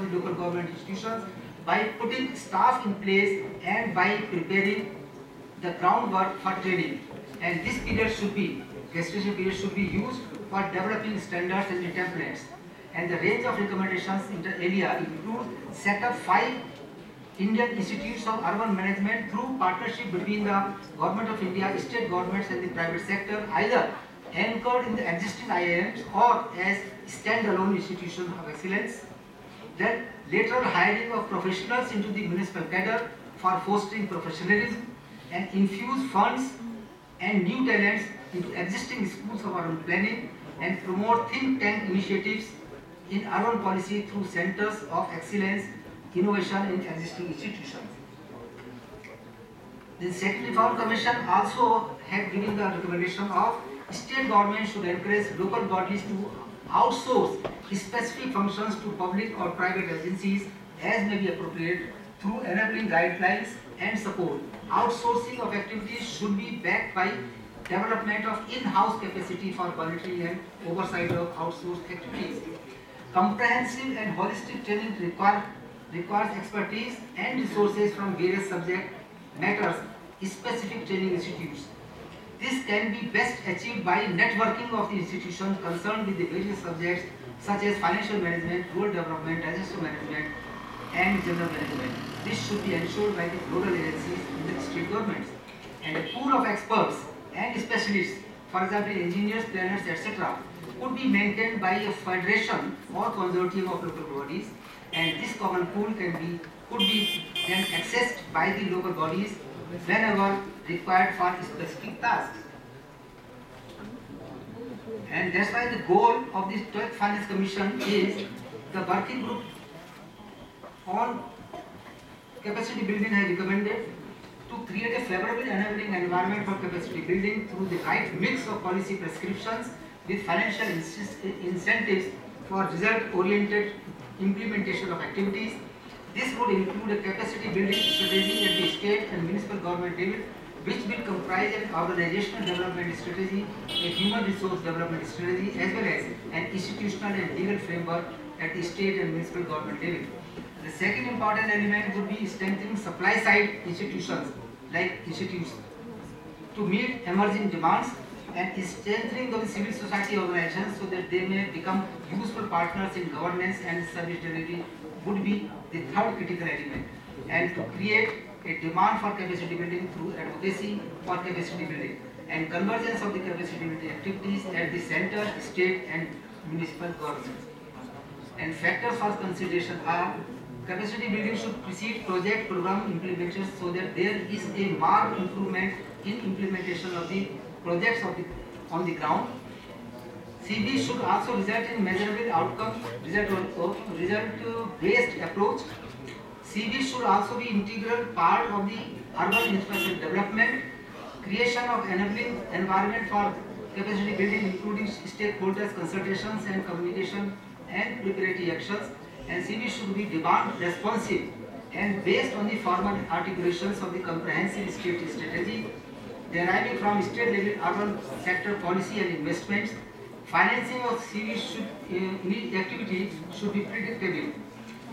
in local government institutions by putting staff in place and by preparing the groundwork for training. And this period should be, gestation period should be used for developing standards and templates. And the range of recommendations in the area include set up 5 Indian institutes of urban management through partnership between the Government of India, state governments and the private sector, either anchored in the existing IIMs or as standalone institutions of excellence. Then lateral hiring of professionals into the municipal cadre for fostering professionalism and infuse funds and new talents into existing schools of urban planning and promote think tank initiatives in urban policy through centers of excellence, innovation in existing institutions. The Second Reform Commission also had given the recommendation of state government should encourage local bodies to outsource specific functions to public or private agencies as may be appropriate through enabling guidelines and support. Outsourcing of activities should be backed by development of in-house capacity for monitoring and oversight of outsourced activities. Comprehensive and holistic training requires expertise and resources from various subject matters, specific training institutes. This can be best achieved by networking of the institutions concerned with the various subjects such as financial management, rural development, disaster management, and general management. This should be ensured by the global agencies in the state governments. And a pool of experts and specialists, for example engineers, planners, etc., could be maintained by a federation or consortium of local bodies, and this common pool could be then accessed by the local bodies whenever required for specific tasks. And that's why the goal of this 12th Finance Commission is the working group on capacity building has recommended to create a favorable enabling environment for capacity building through the right mix of policy prescriptions with financial incentives for result-oriented implementation of activities. This would include a capacity building strategy at the state and municipal government level, which will comprise an organizational development strategy, a human resource development strategy, as well as an institutional and legal framework at the state and municipal government level. The second important element would be strengthening supply side institutions like institutes to meet emerging demands and strengthening of the civil society organizations so that they may become useful partners in governance and service delivery would be the third critical element, and to create a demand for capacity building through advocacy for capacity building and convergence of the capacity building activities at the center, state and municipal governments. And factors for consideration are capacity building should precede project program implementation so that there is a marked improvement in implementation of the projects on the ground. CV should also result in measurable outcomes, result-based approach. CV should also be integral part of the urban infrastructure development, creation of enabling environment for capacity building including stakeholders consultations and communication and preparatory actions, and CV should be demand responsive and based on the formal articulations of the comprehensive state strategy deriving from state level urban sector policy and investments. Financing of CV activities should be predictable,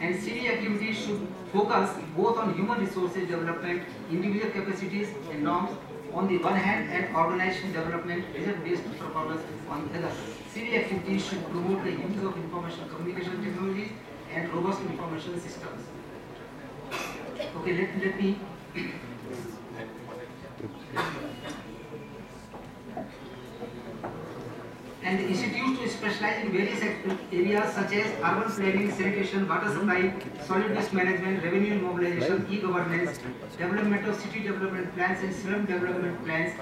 and CV activities should focus both on human resources development, individual capacities and norms on the one hand and organization development, result-based performance on the other. CV activities should promote the use of information communication technologies and robust information systems. Okay, let me and the institutes to specialize in various areas such as urban planning, sanitation, water supply, solid waste management, revenue mobilization, e-governance, development of city development plans and slum development plans,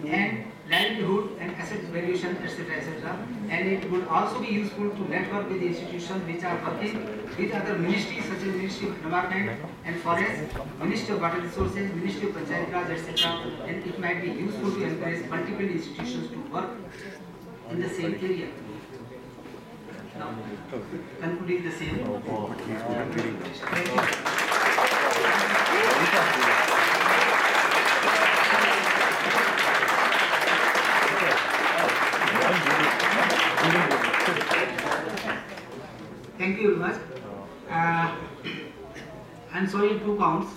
and livelihood and asset valuation, etc., etc. And it would also be useful to network with the institutions which are working with other ministries such as Ministry of Environment and Forest, Ministry of Water Resources, Ministry of Panchayat Raj, etc. And it might be useful to encourage multiple institutions to work in the same area. Now, concluding the same. Thank you. Thank you very much. I'm sorry, 2 counts.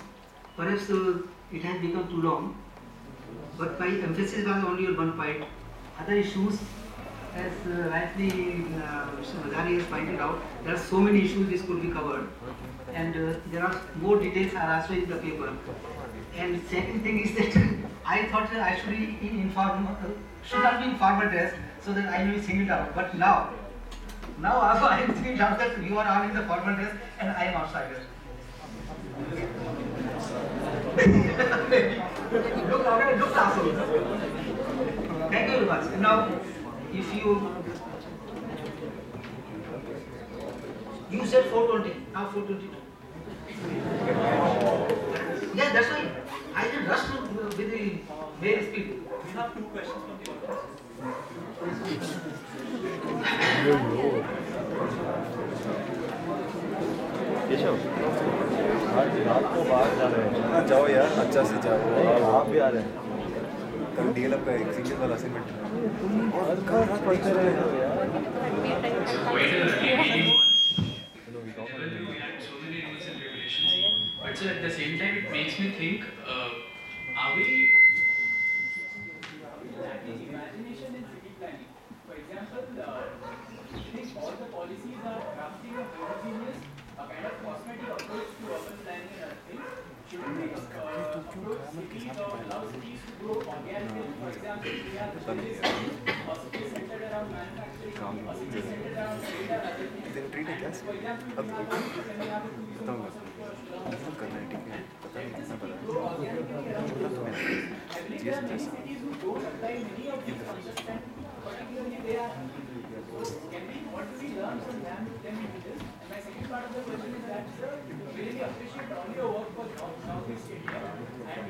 Perhaps it has become too long. But my emphasis was only on one point. Other issues, as rightly Mr. Mazari has pointed out, there are so many issues which could be covered. And there are more details are also in the paper. And second thing is that I thought that I should be should not be in formal dress so that I will be singled out. But now also I am singled out that you are all in the formal dress and I am outsider. Look classroom. Thank you very much. And now, if you said 420, now 422. Yeah, that's right. I did rush with the very speed. We have 2 questions from the audience. रात को बाहर जा रहे हैं। हाँ जाओ यार, अच्छा से जाओ। आप भी आ रहे हैं। कल डीएलएफ का एक सिंगल वाला असाइनमेंट। और कल पढ़ते रहे हो यार। We had so many rules and regulations, but so at the same time it makes me think, are we lacking imagination in city planning? For example, I think all the policies are crafting a homogeneous, a kind of cosmetic approach to urban planning and other things. Shouldn't we approach cities or allow cities to grow organically? For example, we have a city centered around manufacturing, a city centered around data rather than दिन treat है क्या? अब बताऊँगा। करना है ठीक है। पता नहीं कितना पता है। What do we learn from them to them into this? And my second part of the question is that, sir, really appreciate all your work for Northeast India and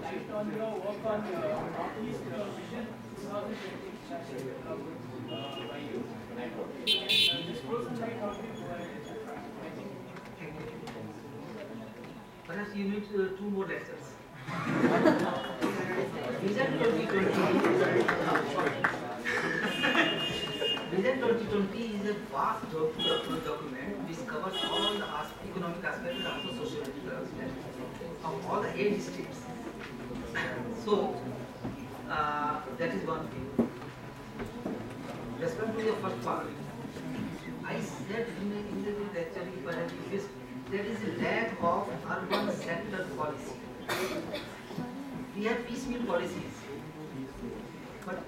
light on your work on Northeast Vision 2020 by you. And hope you can just throw some light on it. Perhaps you need 2 more lectures. Vision 2020. Vision 2020 is a vast document which covers all the economic aspects and also socio-political aspects of all the 8 states. So, that is one thing. Respect to your first part. I said in the lecture, there is a lack of urban sector policy. We have piecemeal policies, but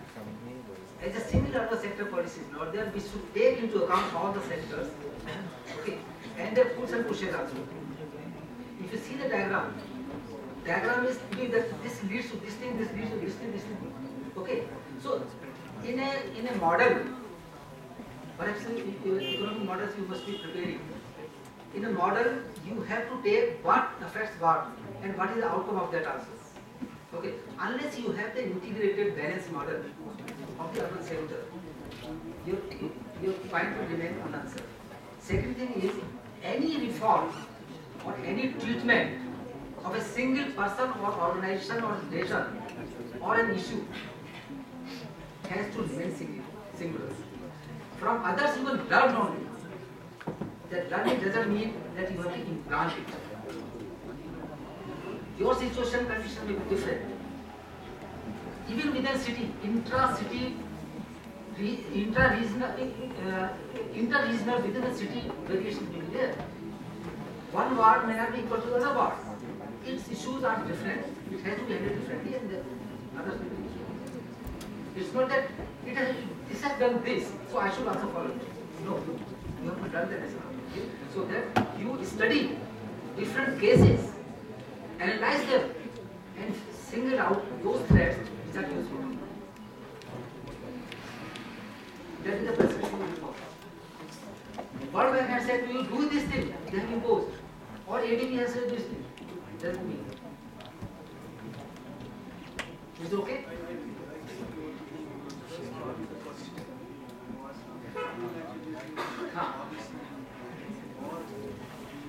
as a similar urban sector policies, not there, we should take into account all the sectors, okay, and their pulls and pushes also. If you see the diagram is that this leads to this thing, this leads to this thing, this thing. Okay, so in a model, perhaps in economic models you must be preparing. In a model, you have to take what affects what and what is the outcome of that also. Okay, unless you have the integrated balanced model of the urban sector, your point will remain unanswered. Second thing is, any reform or any treatment of a single person or organization or nation or an issue has to remain singular. From others you will learn only. That learning doesn't mean that you have to implant it. Your situation condition may be different. Even within a city, inter-regional within a city, variations may be there. One ward may not be equal to another ward. Its issues are different. It has to be handled differently, and the others may be different. It's not that this has done this, so I should also follow it. No, you have to learn the lesson. So that you study different cases, analyze them, and single out those threads which are useful. That is the prescription of the law. World Bank has said to you, do this thing, they have imposed. Or ADB has said this thing. Doesn't mean. Is it okay?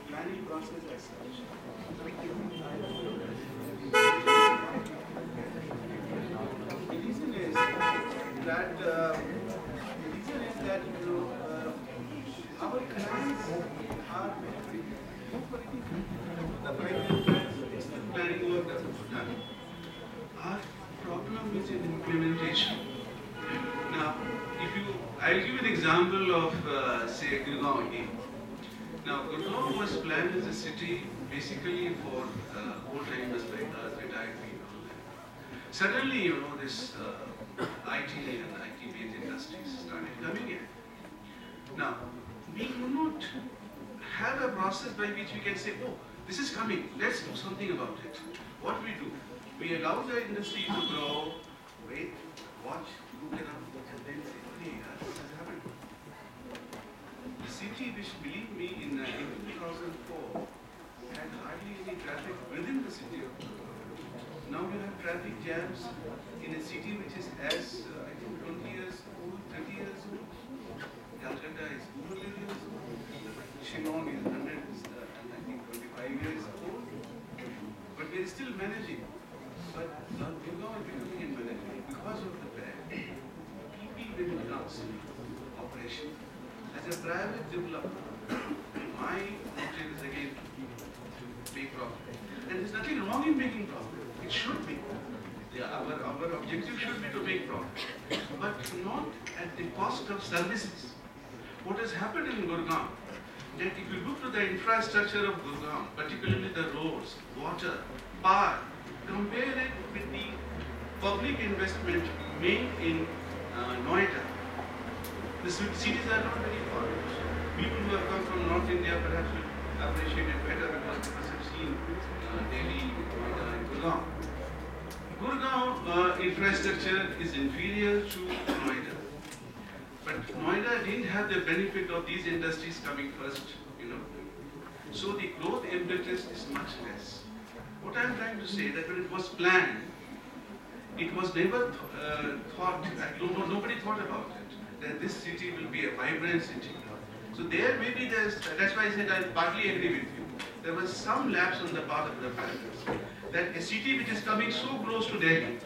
Planning process as such. The reason is that our plans are meant to be example of, say, Gurgaon again. Now, Gurgaon was planned as a city basically for old-timers like us, retired people. Suddenly, you know, this IT and IT-based industries started coming in. Now, we do not have a process by which we can say, oh, this is coming, let's do something about it. What we do, we allow the industry to grow, wait, watch, look around, and then say, hey, this has happened. The city, which, believe me, in 2004, had hardly any traffic within the city of Gurgaon. Now you have traffic jams in a city which is as, I think, 20 years old, 30 years old. Calcutta is 200 years old. Shillong is 100, I think 25 years old. But we are still managing. But Gurgaon is becoming unmanageable because of the fact PP will announce operation as a private developer. My motive is again to make profit. And there's nothing wrong in making profit. It should be. Our objective should be to make profit. But not at the cost of services. What has happened in Gurgaon, that if you look to the infrastructure of Gurgaon, particularly the roads, water, power, compare it with the public investment made in Noida. The cities are not very far. People who have come from North India perhaps will appreciate it better because they must have seen Delhi, Noida, and Gurgaon. Gurgaon infrastructure is inferior to Noida. But Noida didn't have the benefit of these industries coming first, you know. So the growth impetus is much less. What I'm trying to say that when it was planned, it was never thought, nobody thought about it, that this city will be a vibrant city. So there maybe that's why I said I partly agree with you. There was some lapse on the part of the planners, that a city which is coming so close to Delhi,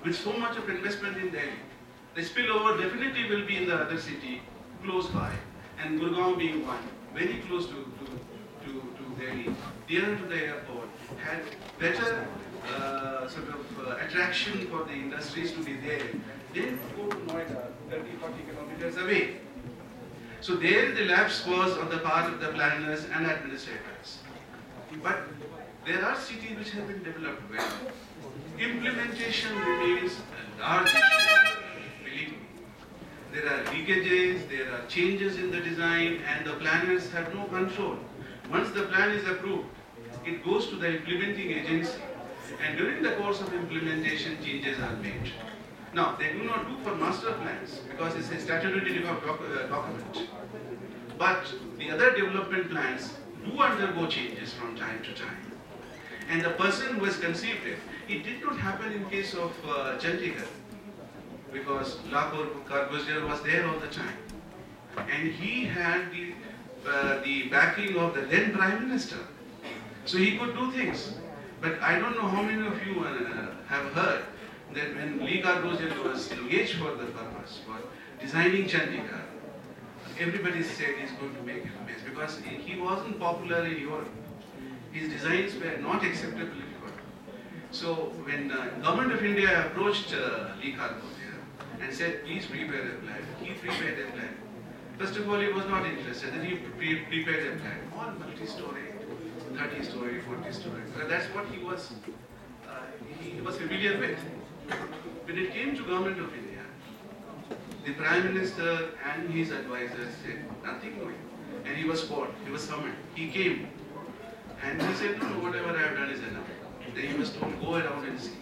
with so much of investment in Delhi, the spillover definitely will be in the other city, close by, and Gurgaon being one, very close to Delhi, nearer to the airport, had better attraction for the industries to be there, then go to Noida, 30-40 kilometers away. So there the lapse was on the part of the planners and administrators. But there are cities which have been developed well. Implementation remains a large issue, believe me. There are leakages, there are changes in the design, and the planners have no control. Once the plan is approved, it goes to the implementing agency, and during the course of implementation, changes are made. Now, they do not do for master plans because it's a statutory document. But the other development plans do undergo changes from time to time. And the person who has conceived it did not happen in case of Chandigarh, because Lahore Corbusier was there all the time. And he had the backing of the then Prime Minister. So he could do things. But I don't know how many of you have heard that when Lee Corbusier was engaged for the purpose, for designing Chandigarh, everybody said he's going to make a mess because he wasn't popular in Europe. His designs were not acceptable in Europe. So when the government of India approached Lee Corbusier and said, please prepare a plan, he prepared a plan. First of all, he was not interested. Then he prepared a plan, all multi-story, 30-story, 40-story. That's what he was familiar with. When it came to government of India, the Prime Minister and his advisors said, nothing going. And he was called, he was summoned. He came and he said, no, whatever I have done is enough. Then he was told, go around and see.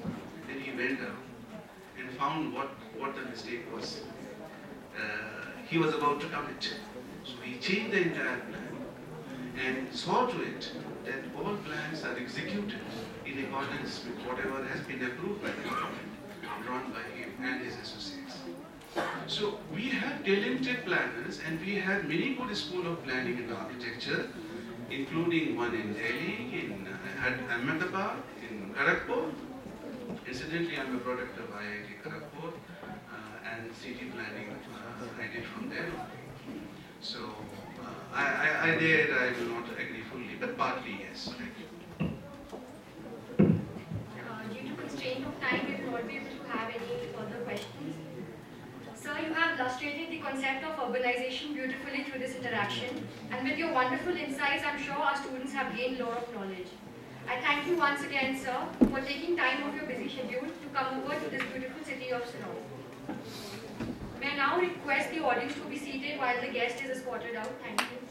Then he went around and found what the mistake was. He was about to commit. So he changed the entire plan and saw to it that all plans are executed in accordance with whatever has been approved by the government, drawn by him and his associates. So we have talented planners and we have many good schools of planning and architecture, including one in Delhi, in Ahmedabad, in Kharagpur. Incidentally, I'm a product of IIT Kharagpur and city planning I did from there. So I will not agree fully, but partly yes. Due to constraint of time, we will not be able to have any further questions. Sir, you have illustrated the concept of urbanization beautifully through this interaction, and with your wonderful insights, I'm sure our students have gained a lot of knowledge. I thank you once again, sir, for taking time off your busy schedule to come over to this beautiful city of Shillong. May I now request the audience to be seated while the guest is escorted out. Thank you.